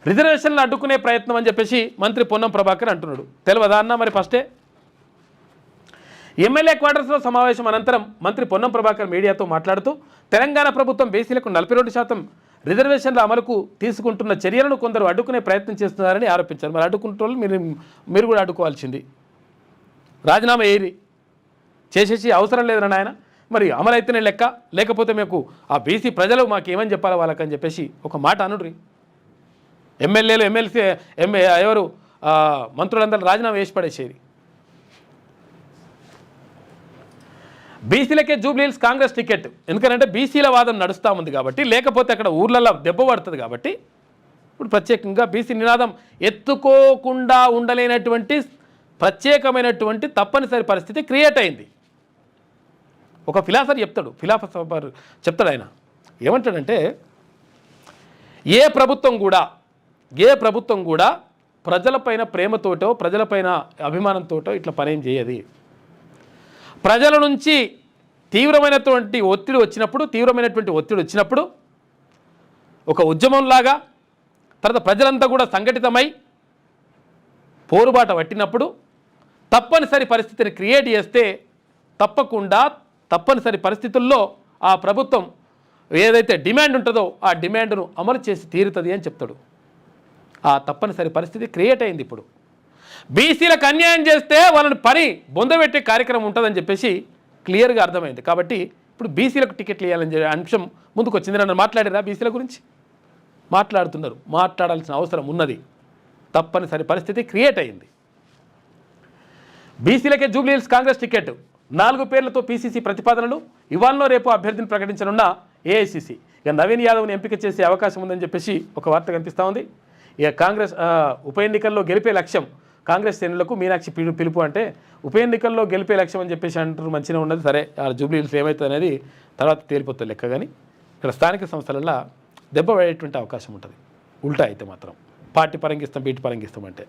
రిజర్వేషన్లు అడ్డుకునే ప్రయత్నం అని చెప్పేసి మంత్రి పొన్నం ప్రభాకర్ అంటున్నాడు. తెలియదా అన్న మరి ఫస్టే? ఎమ్మెల్యే క్వార్టర్స్లో సమావేశం అనంతరం మంత్రి పొన్నం ప్రభాకర్ మీడియాతో మాట్లాడుతూ తెలంగాణ ప్రభుత్వం బీసీలకు 42% రిజర్వేషన్ల అమలుకు తీసుకుంటున్న చర్యలను కొందరు అడ్డుకునే ప్రయత్నం చేస్తున్నారని ఆరోపించారు. మరి అడ్డుకుంటున్న మీరు కూడా అడ్డుకోవాల్సింది. రాజీనామా ఏరి చేసేసి అవసరం లేదని ఆయన మరి అమలైతేనే లెక్క, లేకపోతే మీకు ఆ బీసీ ప్రజలు మాకేమని చెప్పాలి వాళ్ళకని చెప్పేసి ఒక మాట అనుడ్రి. ఎమ్మెల్యేలు ఎమ్మెల్సీ ఎవరు మంత్రులందరూ రాజీనామా వేసి పడేసేది. బీసీలకే జూబ్లీహిల్స్ కాంగ్రెస్ టికెట్, ఎందుకంటే బీసీల వాదం నడుస్తూ ఉంది కాబట్టి, లేకపోతే అక్కడ ఊర్లలో దెబ్బ పడుతుంది కాబట్టి ఇప్పుడు ప్రత్యేకంగా బీసీ నినాదం ఎత్తుకోకుండా ఉండలేనటువంటి ప్రత్యేకమైనటువంటి తప్పనిసరి పరిస్థితి క్రియేట్ అయింది. ఒక ఫిలాసఫర్ చెప్తాడు ఆయన ఏమంటాడంటే, ఏ ప్రభుత్వం కూడా ప్రజలపైన ప్రేమతోటో ప్రజలపైన అభిమానంతోటో ఇట్లా పనేం చేయదు. ప్రజల నుంచి తీవ్రమైనటువంటి ఒత్తిడి వచ్చినప్పుడు ఒక ఉద్యమంలాగా తర్వాత ప్రజలంతా కూడా సంఘటితమై పోరుబాట పట్టినప్పుడు తప్పనిసరి పరిస్థితిని క్రియేట్ చేస్తే తప్పనిసరి పరిస్థితుల్లో ఆ ప్రభుత్వం ఏదైతే డిమాండ్ ఉంటుందో ఆ డిమాండ్ను అమలు చేసి తీరుతుంది అని చెప్తాడు. ఆ తప్పనిసరి పరిస్థితి క్రియేట్ అయింది. ఇప్పుడు బీసీలకు అన్యాయం చేస్తే వాళ్ళని బొందబెట్టే కార్యక్రమం ఉంటుందని చెప్పేసి క్లియర్గా అర్థమైంది. కాబట్టి ఇప్పుడు బీసీలకు టికెట్లు ఇవ్వాలని అంశం ముందుకు వచ్చింది. నన్ను మాట్లాడారా బీసీల గురించి? మాట్లాడుతున్నారు, మాట్లాడాల్సిన అవసరం ఉన్నది. తప్పనిసరి పరిస్థితి క్రియేట్ అయింది. బీసీలకే జూబ్లీహిల్స్ కాంగ్రెస్ టికెట్, 4 పేర్లతో పీసీసీ ప్రతిపాదనలు, ఇవాళలో రేపు అభ్యర్థిని ప్రకటించనున్న ఏఐసీసీ. ఇక నవీన్ యాదవ్ని ఎంపిక చేసే అవకాశం ఉందని చెప్పేసి ఒక వార్త కనిపిస్తూ ఉంది. ఇక కాంగ్రెస్ ఉప ఎన్నికల్లో గెలిపే లక్ష్యం కాంగ్రెస్ శ్రేణులకు మీనాక్షి పిలుపు అంటే ఉప ఎన్నికల్లో గెలిపే లక్ష్యం అని చెప్పేసి అంటారు. మంచిగా ఉన్నది. సరే, ఆ జూబ్లీహిల్స్ ఏమవుతుంది అనేది తర్వాత తేలిపోతుంది లెక్క. కానీ ఇక్కడ స్థానిక సంస్థలలో దెబ్బ పడేటువంటి అవకాశం ఉంటుంది. ఉల్టా అయితే మాత్రం పార్టీ పరంగిస్తాం, బీటీ పరంగిస్తాం అంటే